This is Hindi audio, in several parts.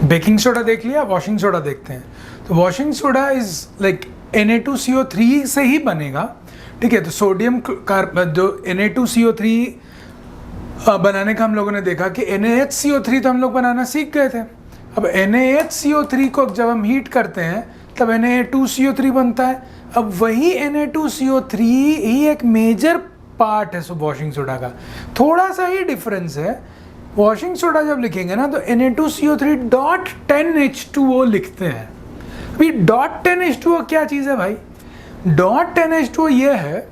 बेकिंग सोडा देख लिया, वॉशिंग सोडा देखते हैं। तो washing soda is like Na2CO3 से ही बनेगा, ठीक है। तो सोडियम जो Na2CO3 बनाने का हम लोगों ने देखा कि NaHCO3 तो हम लोग बनाना सीख गए थे। अब NaHCO3 को जब हम हीट करते हैं तब Na2CO3 बनता है। अब वही Na2CO3 ही एक मेजर पार्ट है वॉशिंग सोडा का, थोड़ा सा ही डिफरेंस है। वॉशिंग सोडा जब लिखेंगे ना तो Na2CO3.10H2O लिखते हैं। अभी .10H2O क्या चीज़ है भाई? .10H2O ये है,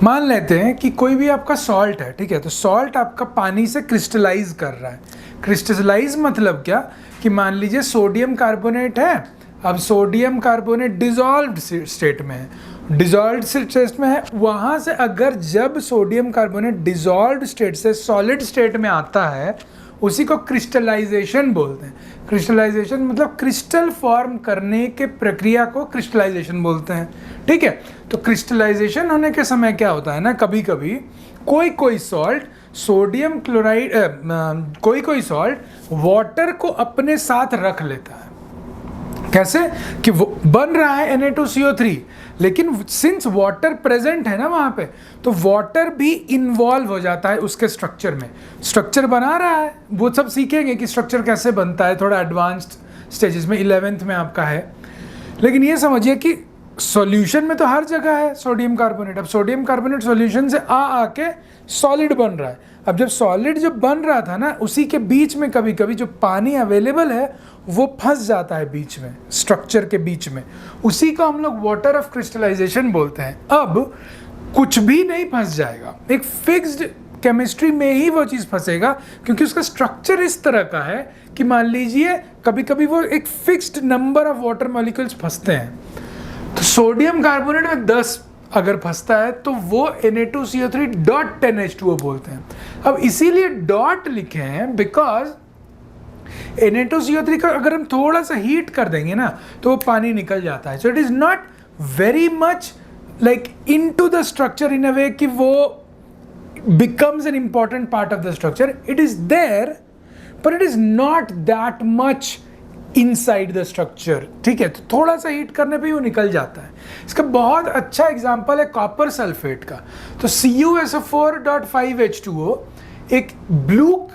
मान लेते हैं कि कोई भी आपका सॉल्ट है, ठीक है। तो सॉल्ट आपका पानी से क्रिस्टलाइज कर रहा है। क्रिस्टलाइज मतलब क्या कि मान लीजिए सोडियम कार्बोनेट है, अब सोडियम कार्बोनेट डिजॉल्व्ड स्टेट में है, डिजॉल्व्ड स्टेट में है, वहाँ से अगर जब सोडियम कार्बोनेट डिजॉल्व्ड स्टेट से सॉलिड स्टेट में आता है उसी को क्रिस्टलाइजेशन बोलते हैं। क्रिस्टलाइजेशन मतलब क्रिस्टल फॉर्म करने के प्रक्रिया को क्रिस्टलाइजेशन बोलते हैं, ठीक है। तो क्रिस्टलाइजेशन होने के समय क्या होता है ना, कभी कभी कोई सॉल्ट सोडियम क्लोराइड कोई सॉल्ट वाटर को अपने साथ रख लेता है। कैसे कि वो बन रहा है Na2CO3, लेकिन सिंस वाटर प्रेजेंट है ना वहाँ पे, तो वाटर भी इन्वॉल्व हो जाता है उसके स्ट्रक्चर में। स्ट्रक्चर बना रहा है, वो सब सीखेंगे कि स्ट्रक्चर कैसे बनता है, थोड़ा एडवांस्ड स्टेजेस में 11th में आपका है। लेकिन ये समझिए कि सॉल्यूशन में तो हर जगह है सोडियम कार्बोनेट। अब सोडियम कार्बोनेट सॉल्यूशन से आके सॉलिड बन रहा है। अब जब सॉलिड जब बन रहा था ना, उसी के बीच में कभी कभी जो पानी अवेलेबल है वो फंस जाता है बीच में, स्ट्रक्चर के बीच में, उसी को हम लोग वाटर ऑफ क्रिस्टलाइजेशन बोलते हैं। अब कुछ भी नहीं फंस जाएगा, एक फिक्स्ड केमिस्ट्री में ही वो चीज़ फंसेगा, क्योंकि उसका स्ट्रक्चर इस तरह का है कि मान लीजिए कभी कभी वो एक fixed number of water molecules फंसते हैं। तो सोडियम कार्बोनेट में 10 अगर फंसता है तो वो Na2CO3.10H2O बोलते हैं। अब इसीलिए डॉट लिखे हैं बिकॉज Na2CO3 का अगर हम थोड़ा सा हीट कर देंगे ना तो वो पानी निकल जाता है। So it is not very much like into the structure in a way कि वो becomes an important part of the structure. It is there, but it is not that much inside the structure, ठीक है। तो थोड़ा सा हीट करने पे ही वो निकल जाता है। इसका बहुत अच्छा एग्जांपल है कॉपर सल्फेट का। तो CuSO4.5H2O एक ब्लू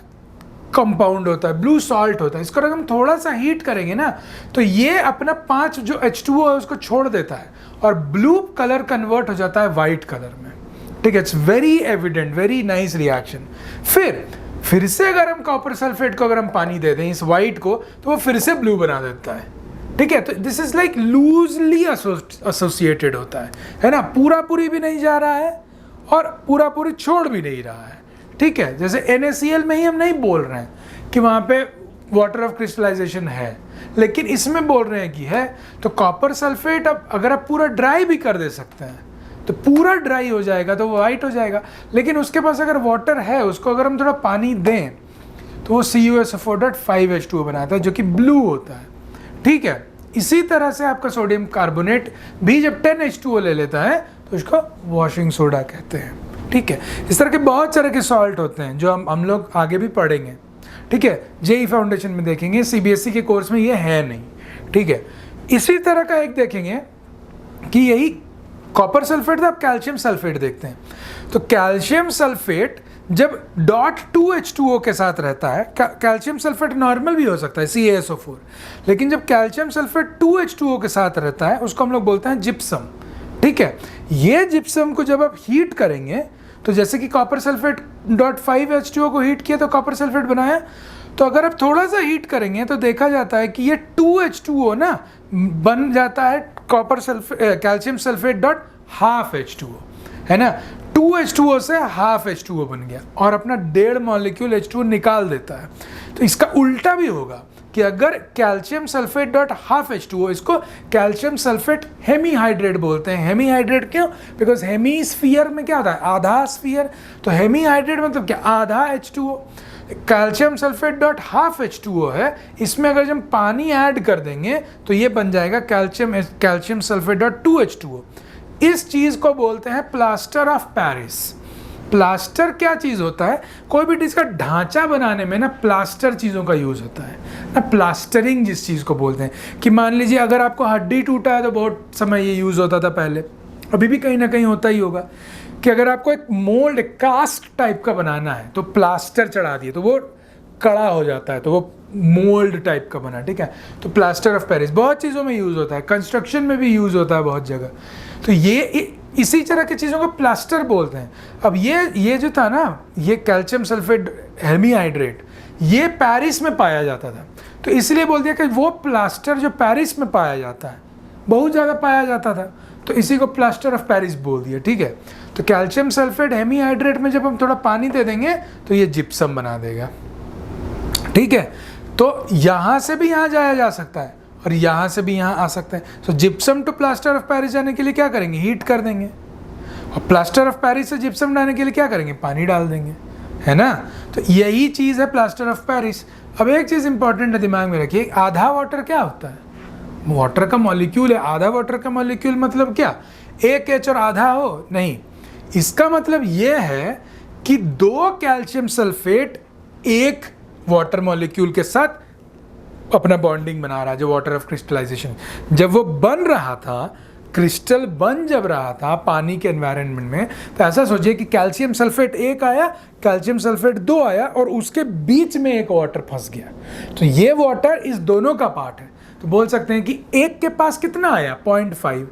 कंपाउंड होता है, ब्लू सॉल्ट होता है। इसको अगर हम थोड़ा सा हीट करेंगे ना तो ये अपना 5 जो H2O है उसको छोड़ देता है और ब्लू कलर कन्वर्ट हो जाता है वाइट कलर में, ठीक है। It's very evident, very nice reaction. फिर से अगर हम कॉपर सल्फेट को अगर हम पानी दे दें इस वाइट को तो वो फिर से ब्लू बना देता है, ठीक है। तो this is like loosely associated होता है ना, पूरा पूरी भी नहीं जा रहा है और पूरा पूरी छोड़ भी नहीं रहा है, ठीक है। जैसे NaCl में ही हम नहीं बोल रहे हैं कि वहाँ पे वाटर ऑफ क्रिस्टलाइजेशन है, लेकिन इसमें बोल रहे हैं कि है। तो कॉपर सल्फेट अब अगर आप पूरा ड्राई भी कर दे सकते हैं तो पूरा ड्राई हो जाएगा तो वो वाइट हो जाएगा, लेकिन उसके पास अगर वाटर है उसको अगर हम थोड़ा पानी दें तो वो CuSO4.5H2O बनाता है जो कि ब्लू होता है, ठीक है। इसी तरह से आपका सोडियम कार्बोनेट भी जब 10H2O ले लेता है तो उसको वॉशिंग सोडा कहते हैं, ठीक है। इस तरह के बहुत सारे के सॉल्ट होते हैं जो हम लोग आगे भी पढ़ेंगे, ठीक है। JEE फाउंडेशन में देखेंगे, CBSE के कोर्स में ये है नहीं, ठीक है। इसी तरह का एक देखेंगे कि यही कॉपर सल्फेट था, अब कैल्शियम सल्फेट देखते हैं। तो कैल्शियम सल्फेट जब .2H2O के साथ रहता है, कैल्शियम सल्फेट नॉर्मल भी हो सकता है CaSO4, लेकिन जब कैल्शियम सल्फेट 2H2O के साथ रहता है उसको हम लोग बोलते हैं जिप्सम, ठीक है। ये जिप्सम को जब आप हीट करेंगे तो जैसे कि कॉपर सल्फेट .5H2O को हीट किया तो कॉपर सल्फेट बनाया, तो अगर आप थोड़ा सा हीट करेंगे तो देखा जाता है कि ये 2H2O ना बन जाता है copper sulphate calcium sulphate .12H2O, है ना। 2H2O से हाफ H2O बन गया और अपना 1.5 मॉलिक्यूल H2O निकाल देता है। तो इसका उल्टा भी होगा कि अगर कैल्शियम सल्फेट .12H2O, इसको कैल्शियम सल्फेट हेमीहाइड्रेट बोलते हैं। हेमीहाइड्रेट क्यों? बिकॉज हेमीस्फीयर में क्या होता है, आधा स्फीयर, तो हेमीहाइड्रेट मतलब क्या, आधा H2O। कैल्शियम सल्फेट .12H2O है, इसमें अगर हम पानी ऐड कर देंगे तो ये बन जाएगा कैल्शियम सल्फेट .2H2O। इस चीज़ को बोलते हैं प्लास्टर ऑफ पेरिस, प्लास्टर क्या चीज़ होता है, कोई भी चीज़ का ढांचा बनाने में ना प्लास्टर चीज़ों का यूज़ होता है ना, प्लास्टरिंग जिस चीज़ को बोलते हैं। कि मान लीजिए अगर आपको हड्डी टूटा है तो बहुत समय ये यूज़ होता था पहले, अभी भी कहीं ना कहीं होता ही होगा, कि अगर आपको एक मोल्ड कास्ट टाइप का बनाना है तो प्लास्टर चढ़ा दिए तो वो कड़ा हो जाता है, तो वो मोल्ड टाइप का बना, ठीक है। तो प्लास्टर ऑफ पेरिस बहुत चीज़ों में यूज़ होता है, कंस्ट्रक्शन में भी यूज़ होता है बहुत जगह। तो ये इसी तरह की चीज़ों को प्लास्टर बोलते हैं। अब ये जो था ना, ये कैल्शियम सल्फेट हेमीहाइड्रेट, ये पेरिस में पाया जाता था, तो इसलिए बोल दिया कि वो प्लास्टर जो पेरिस में पाया जाता है, बहुत ज़्यादा पाया जाता था, तो इसी को प्लास्टर ऑफ पेरिस बोल दिया, ठीक है। तो कैल्शियम सल्फेट हेमीहाइड्रेट में जब हम थोड़ा पानी दे देंगे तो ये जिप्सम बना देगा, ठीक है। तो यहाँ से भी यहाँ जाया जा सकता है और यहाँ से भी यहाँ आ सकते हैं। तो gypsum to plaster of Paris जाने के लिए क्या करेंगे, हीट कर देंगे, और प्लास्टर ऑफ पेरिस से जिप्सम डालने के लिए क्या करेंगे, पानी डाल देंगे, है ना। तो यही चीज़ है प्लास्टर ऑफ पेरिस। अब एक चीज़ इंपॉर्टेंट है, दिमाग में रखिए, आधा वाटर क्या होता है, वाटर का मॉलिक्यूल है, आधा वाटर का मॉलिक्यूल मतलब क्या, एक एच और आधा हो, नहीं, इसका मतलब ये है कि 2 कैल्शियम सल्फेट एक वाटर मॉलिक्यूल के साथ अपना बॉन्डिंग बना रहा है, जो वाटर ऑफ क्रिस्टलाइजेशन। जब वो बन रहा था, क्रिस्टल बन जब रहा था पानी के एनवायरनमेंट में, तो ऐसा सोचिए कि कैल्शियम सल्फेट 1 आया, कैल्शियम सल्फेट 2 आया, और उसके बीच में एक वाटर फंस गया। तो ये वाटर इस दोनों का पार्ट है। तो बोल सकते हैं कि एक के पास कितना आया, 0.5,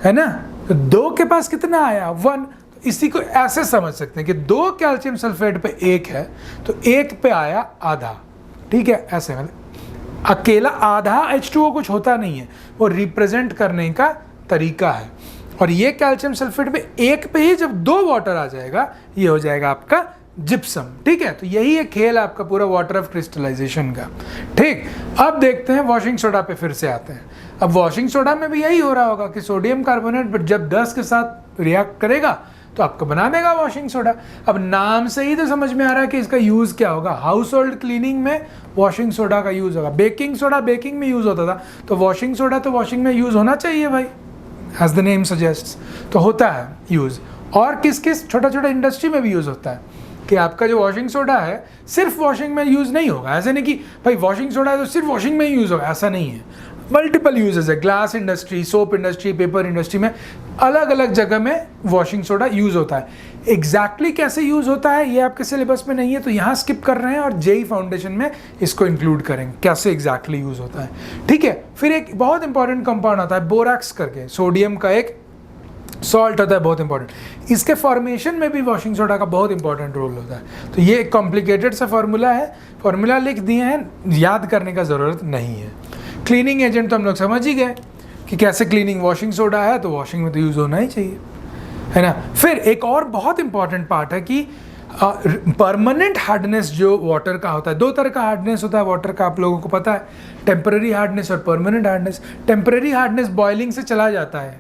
है ना, तो 2 के पास कितना आया, 1। इसी को ऐसे समझ सकते हैं कि 2 कैल्शियम सल्फेट पे 1 है, तो 1 पे आया आधा, ठीक है। ऐसे मतलब अकेला आधा H2O कुछ होता नहीं है, वो रिप्रेजेंट करने का तरीका है। और ये कैल्शियम सल्फेट पे 1 पे ही जब 2 वाटर आ जाएगा, ये हो जाएगा आपका जिप्सम, ठीक है। तो यही एक खेल है आपका पूरा वाटर ऑफ क्रिस्टलाइजेशन का, ठीक। अब देखते हैं वॉशिंग सोडा पे फिर से आते हैं। अब वॉशिंग सोडा में भी यही हो रहा होगा कि सोडियम कार्बोनेट जब 10 के साथ रिएक्ट करेगा तो आपको बना देगा वॉशिंग सोडा। अब नाम से ही तो समझ में आ रहा है कि इसका यूज़ क्या होगा, हाउस होल्ड क्लीनिंग में वॉशिंग सोडा का यूज़ होगा। बेकिंग सोडा बेकिंग में यूज़ होता था, तो वॉशिंग सोडा तो वॉशिंग में यूज़ होना चाहिए भाई, एज द नेम सजेस्ट्स, तो होता है यूज़। और किस किस छोटा छोटा इंडस्ट्री में भी यूज़ होता है कि आपका जो वॉशिंग सोडा है सिर्फ वॉशिंग में यूज़ नहीं होगा। ऐसे नहीं कि भाई वॉशिंग सोडा है तो सिर्फ वॉशिंग में ही यूज़ होगा, ऐसा नहीं है। मल्टीपल यूजेस है, glass industry, soap industry, paper industry में अलग अलग जगह में वॉशिंग सोडा यूज़ होता है। एग्जैक्टली कैसे यूज़ होता है ये आपके सिलेबस में नहीं है, तो यहाँ स्किप कर रहे हैं और जेई फाउंडेशन में इसको इंक्लूड करेंगे कैसे एग्जैक्टली यूज़ होता है, ठीक है। फिर एक बहुत इंपॉर्टेंट कंपाउंड आता है बोरैक्स करके, सोडियम का एक सॉल्ट होता है बहुत इंपॉर्टेंट, इसके फॉर्मेशन में भी वॉशिंग सोडा का बहुत इंपॉर्टेंट रोल होता है। तो ये एक कॉम्प्लिकेटेड सा फार्मूला है, फार्मूला लिख दिए हैं, याद करने का ज़रूरत नहीं है। क्लीनिंग एजेंट तो हम लोग समझ ही गए कि कैसे क्लीनिंग, वॉशिंग सोडा है तो वॉशिंग में तो यूज़ होना ही चाहिए, है ना। फिर एक और बहुत इंपॉर्टेंट पार्ट है कि परमानेंट हार्डनेस जो वाटर का होता है, 2 तरह का हार्डनेस होता है वाटर का, आप लोगों को पता है, टेम्पररी हार्डनेस और permanent hardness. Temporary hardness boiling से चला जाता है,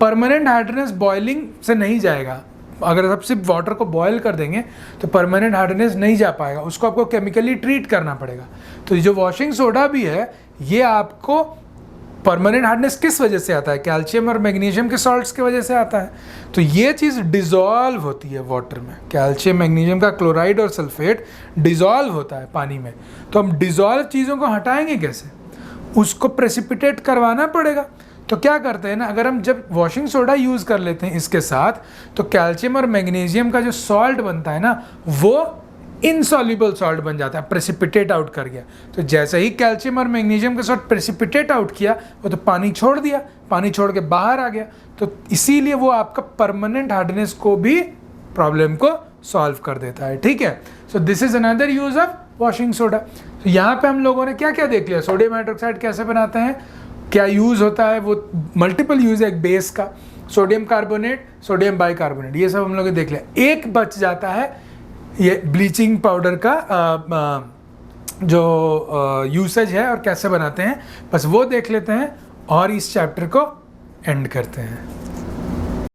परमानेंट हार्डनेस बॉइलिंग से नहीं जाएगा। अगर आप सिर्फ वाटर को बॉयल कर देंगे तो परमानेंट हार्डनेस नहीं जा पाएगा, उसको आपको केमिकली ट्रीट करना पड़ेगा। तो जो वॉशिंग सोडा भी है ये आपको परमानेंट हार्डनेस किस वजह से आता है, कैल्शियम और मैग्नीशियम के सॉल्ट्स की वजह से आता है। तो ये चीज़ डिज़ोल्व होती है वाटर में, कैल्शियम मैग्नीशियम का क्लोराइड और सल्फेट डिज़ोल्व होता है पानी में। तो हम डिज़ोल्व चीज़ों को हटाएंगे कैसे, उसको प्रेसिपिटेट करवाना पड़ेगा। तो क्या करते हैं ना, अगर हम जब वॉशिंग सोडा यूज़ कर लेते हैं इसके साथ, तो कैल्शियम और मैग्नीशियम का जो सॉल्ट बनता है ना वो इनसॉल्युबल सॉल्ट बन जाता है, प्रेसिपिटेट आउट कर गया। तो जैसे ही कैल्शियम और मैग्नीशियम का सॉल्ट प्रेसिपिटेट आउट किया वो तो पानी छोड़ दिया, पानी छोड़ के बाहर आ गया। तो इसीलिए वो आपका परमानेंट हार्डनेस को भी प्रॉब्लम को सॉल्व कर देता है, ठीक है। So this is another use of washing soda. तो यहाँ पे हम लोगों ने क्या क्या देख लिया, सोडियम हाइड्रोक्साइड कैसे बनाते हैं, क्या यूज़ होता है, वो मल्टीपल यूज़ है एक बेस का, सोडियम कार्बोनेट, सोडियम बाइकार्बोनेट, ये सब हम लोग ने देख लिया। एक बच जाता है ये ब्लीचिंग पाउडर का जो यूसेज है और कैसे बनाते हैं, बस वो देख लेते हैं और इस चैप्टर को एंड करते हैं।